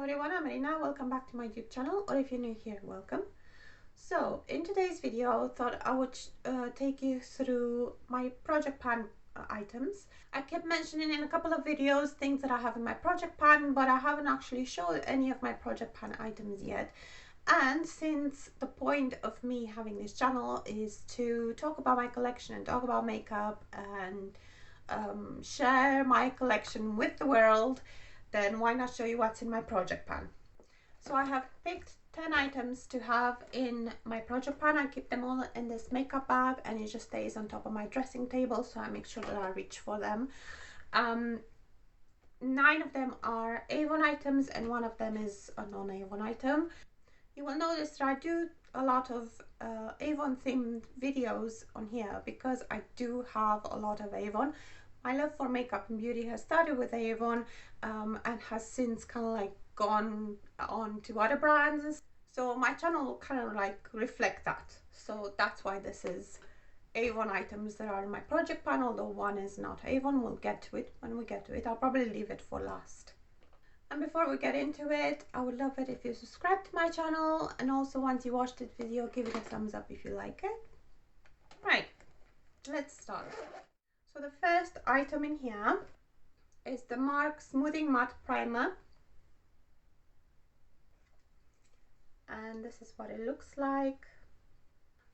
everyone, I'm Marina. Welcome back to my YouTube channel, or if you're new here, welcome. So in today's video, I thought I would take you through my project pan items. I kept mentioning in a couple of videos things that I have in my project pan, but I haven't actually showed any of my project pan items yet. And since the point of me having this channel is to talk about my collection and talk about makeup and share my collection with the world, then why not show you what's in my project pan. So I have picked 10 items to have in my project pan. I keep them all in this makeup bag and it just stays on top of my dressing table, so I make sure that I reach for them. 9 of them are Avon items and 1 of them is a non-Avon item. You will notice that I do a lot of Avon themed videos on here because I do have a lot of Avon. My love for makeup and beauty has started with Avon and has since kind of like gone on to other brands. So my channel will kind of like reflect that. So that's why this is Avon items that are in my project pan, although 1 is not Avon. We'll get to it when we get to it. I'll probably leave it for last. And before we get into it, I would love it if you subscribe to my channel, and also once you watch this video, give it a thumbs up if you like it. Right, let's start. So the first item in here is the MARC Smoothing Matte Primer. And this is what it looks like.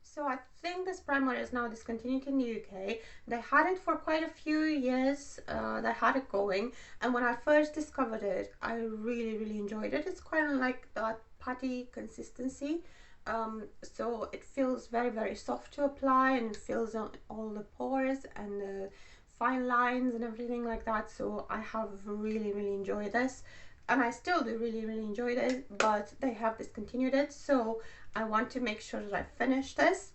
So I think this primer is now discontinued in the UK. They had it for quite a few years. They had it going, and when I first discovered it, I really enjoyed it. It's quite like that putty consistency. So it feels very soft to apply, and it fills on all the pores and the fine lines and everything like that. So I have really enjoyed this, and I still do really enjoy this, but they have discontinued it, so I want to make sure that I finish this.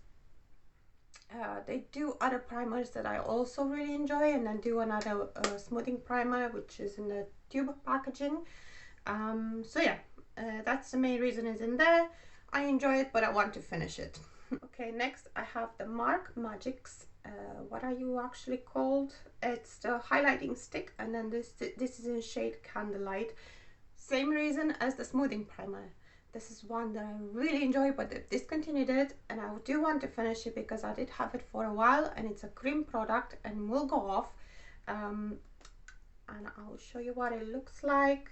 They do other primers that I also really enjoy, and then do another smoothing primer which is in the tube packaging. So yeah, that's the main reason it's in there. I enjoy it, but I want to finish it. Okay, next I have the MARC Magics. What are you actually called? It's the highlighting stick, and then this is in shade Candlelight. Same reason as the smoothing primer. This is one that I really enjoy, but they've discontinued it, and I do want to finish it because I did have it for a while, and it's a cream product and will go off. And I'll show you what it looks like.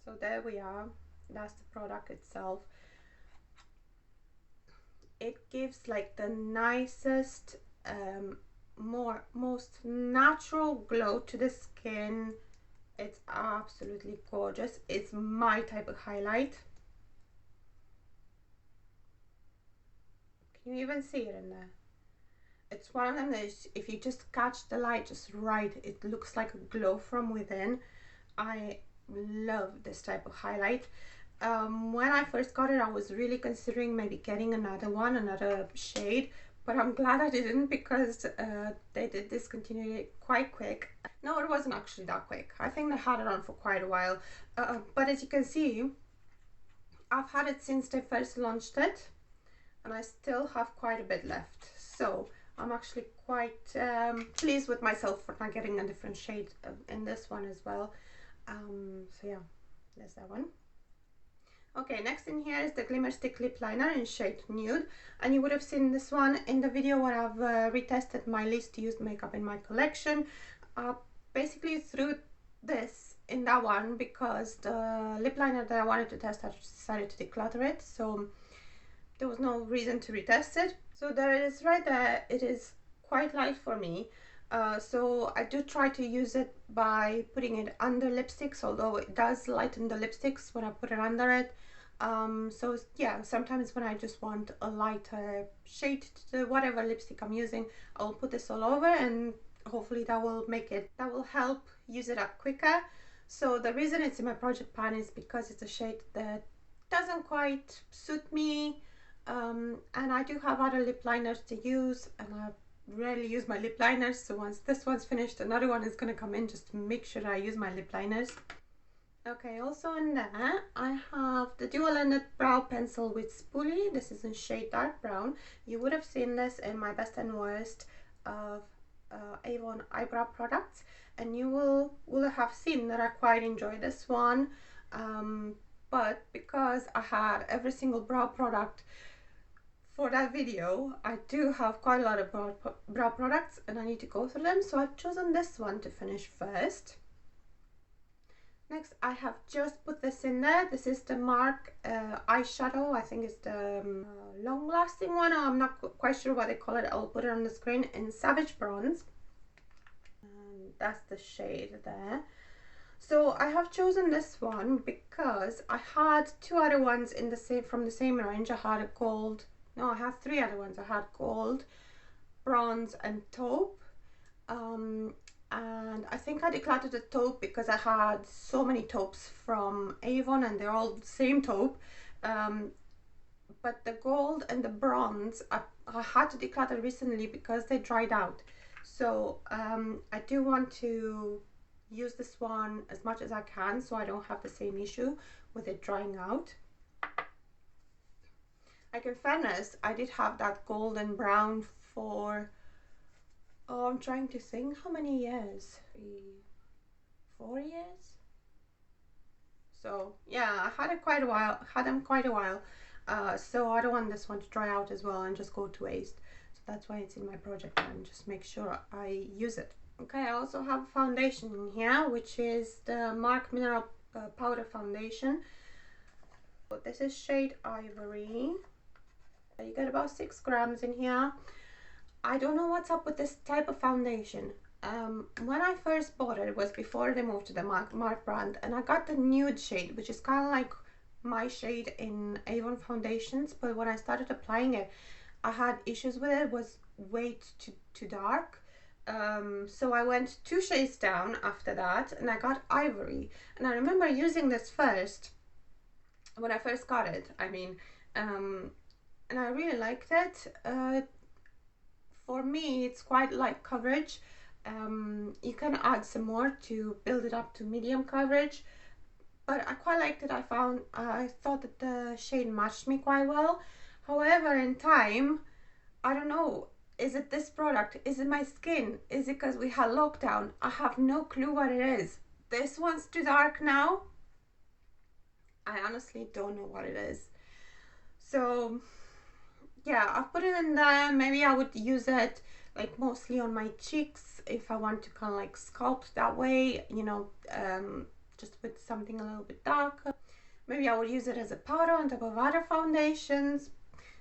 So there we are. That's the product itself. It gives like the nicest, most natural glow to the skin. It's absolutely gorgeous. It's my type of highlight. Can you even see it in there? It's one of them that is, if you just catch the light just right, it looks like a glow from within. I love this type of highlight. When I first got it, I was really considering maybe getting another shade, but I'm glad I didn't, because they did discontinue it quite quick. No, it wasn't actually that quick. I think they had it on for quite a while. But as you can see, I've had it since they first launched it, and I still have quite a bit left. So I'm actually quite pleased with myself for not getting a different shade in this one as well. So yeah, there's that one. Okay, next in here is the Glimmer Stick Lip Liner in shade Nude, and you would have seen this one in the video where I've retested my least used makeup in my collection. Basically threw this in that one because the lip liner that I wanted to test, I decided to declutter it, so there was no reason to retest it. So there it is right there. It is quite light for me. So I do try to use it by putting it under lipsticks, although it does lighten the lipsticks when I put it under it. So yeah, sometimes when I just want a lighter shade to whatever lipstick I'm using, I'll put this all over, and hopefully that will help use it up quicker. So the reason it's in my project pan is because it's a shade that doesn't quite suit me, and I do have other lip liners to use, and I rarely use my lip liners, so once this one's finished, another one is going to come in just to make sure I use my lip liners. Okay, also in there I have the dual-ended brow pencil with spoolie. This is in shade Dark Brown. You would have seen this in my best and worst of Avon eyebrow products, and you will have seen that I quite enjoy this one. But because I had every single brow product for that video, I do have quite a lot of brow products and I need to go through them, so I've chosen this one to finish first. Next, I have just put this in there. This is the MARC eyeshadow. I think it's the long-lasting one. I'm not quite sure what they call it. I'll put it on the screen in Savage Bronze. And that's the shade there. So I have chosen this one because I had two other ones in the same from the same range. I had a gold. No, I had three other ones. I had gold, bronze, and taupe. And I think I decluttered the taupe because I had so many taupes from Avon and they're all the same taupe. But the gold and the bronze, I had to declutter recently because they dried out. So I do want to use this one as much as I can so I don't have the same issue with it drying out. Like in fairness, I did have that golden brown for, oh, I'm trying to think how many years, 4 years. So yeah, I had it quite a while, so I don't want this one to dry out as well and just go to waste. So that's why it's in my project and just make sure I use it. Okay, I also have a foundation in here, which is the MARC Mineral Powder Foundation. So this is shade Ivory. You get about 6 grams in here. I don't know what's up with this type of foundation. When I first bought it, it was before they moved to the MARC brand, and I got the nude shade, which is kind of like my shade in Avon foundations, but when I started applying it, I had issues with it. It was way too dark. So I went 2 shades down after that and I got Ivory, and I remember using this first when I first got it, I mean, and I really liked it. For me, it's quite light coverage. You can add some more to build it up to medium coverage, but I quite liked it. I thought that the shade matched me quite well. However, in time, I don't know, is it this product? Is it my skin? Is it because we had lockdown? I have no clue what it is. This one's too dark now. I honestly don't know what it is. So yeah, I've put it in there. Maybe I would use it like mostly on my cheeks if I want to kind of like sculpt that way, you know, just with something a little bit darker. Maybe I would use it as a powder on top of other foundations.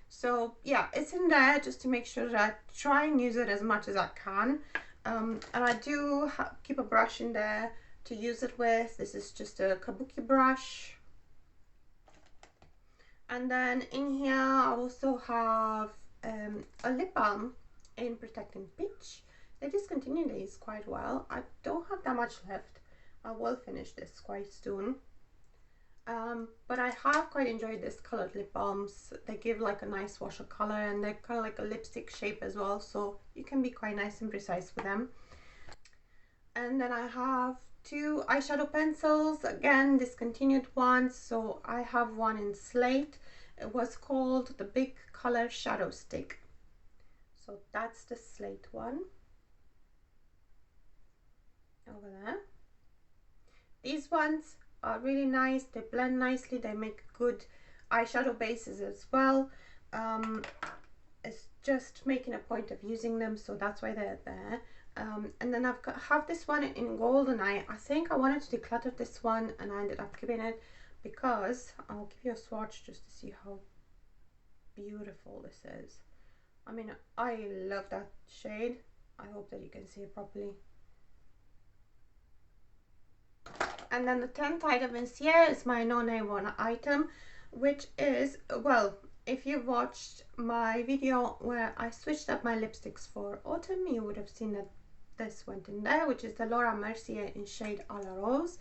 So yeah, it's in there just to make sure that I try and use it as much as I can. And I do keep a brush in there to use it with. This is just a kabuki brush. And then in here I also have a lip balm in Protecting Peach. They discontinued these quite well. I don't have that much left. I will finish this quite soon. But I have quite enjoyed this colored lip balms. They give like a nice wash of color and they're kind of like a lipstick shape as well, so you can be quite nice and precise with them. And then I have 2 eyeshadow pencils, again discontinued ones. So I have one in Slate. It was called the Big Color Shadow Stick. So that's the Slate one over there. These ones are really nice. They blend nicely. They make good eyeshadow bases as well. It's just making a point of using them, so that's why they're there. And then have this one in Goldeneye. I think I wanted to declutter this one and I ended up keeping it because I'll give you a swatch just to see how beautiful this is. I mean, I love that shade. I hope that you can see it properly. And then the 10th item is here is my non-Avon item, which is, well, if you watched my video where I switched up my lipsticks for autumn, you would have seen that this went in there, which is the Laura Mercier in shade A La Rose.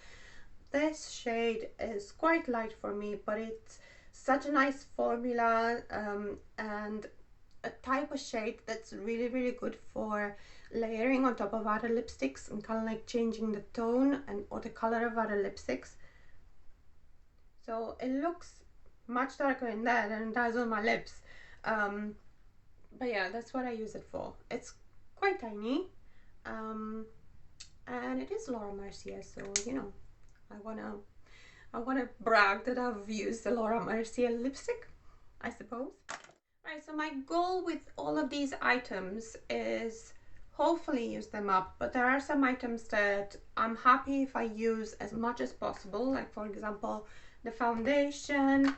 This shade is quite light for me, but it's such a nice formula and a type of shade that's really, really good for layering on top of other lipsticks and kind of like changing the tone and or the color of other lipsticks. So it looks much darker in there than it does on my lips, but yeah, that's what I use it for. It's quite tiny, and it is Laura Mercier, so you know, I wanna brag that I've used the Laura Mercier lipstick, I suppose. Right, so my goal with all of these items is hopefully use them up, but there are some items that I'm happy if I use as much as possible, like for example the foundation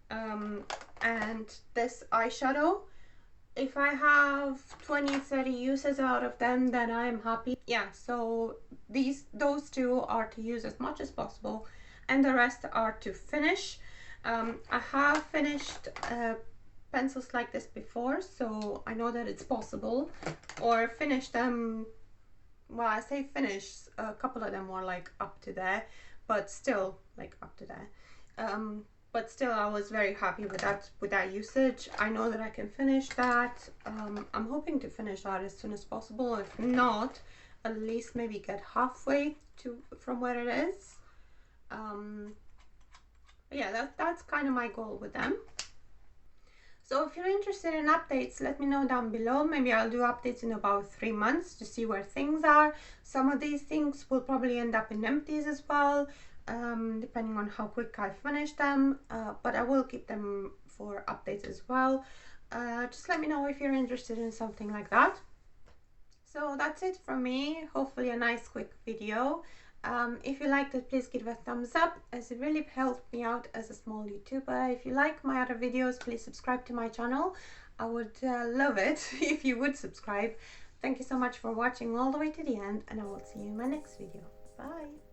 and this eyeshadow. If I have 20-30 uses out of them, then I'm happy. Yeah, so those two are to use as much as possible, and the rest are to finish. I have finished pencils like this before, so I know that it's possible, or finish them. Well, I say finish, a couple of them were like up to there, but still like up to there. But still I was very happy with that usage. I know that I can finish that. I'm hoping to finish that as soon as possible. If not, at least maybe get halfway from where it is. Yeah, that's kind of my goal with them. So if you're interested in updates, let me know down below. Maybe I'll do updates in about 3 months to see where things are. Some of these things will probably end up in empties as well, depending on how quick I finish them, but I will keep them for updates as well. Just let me know if you're interested in something like that. So that's it from me. Hopefully a nice quick video. If you liked it, please give it a thumbs up, as it really helped me out as a small YouTuber. If you like my other videos, please subscribe to my channel. I would love it if you would subscribe. Thank you so much for watching all the way to the end, and I will see you in my next video. Bye!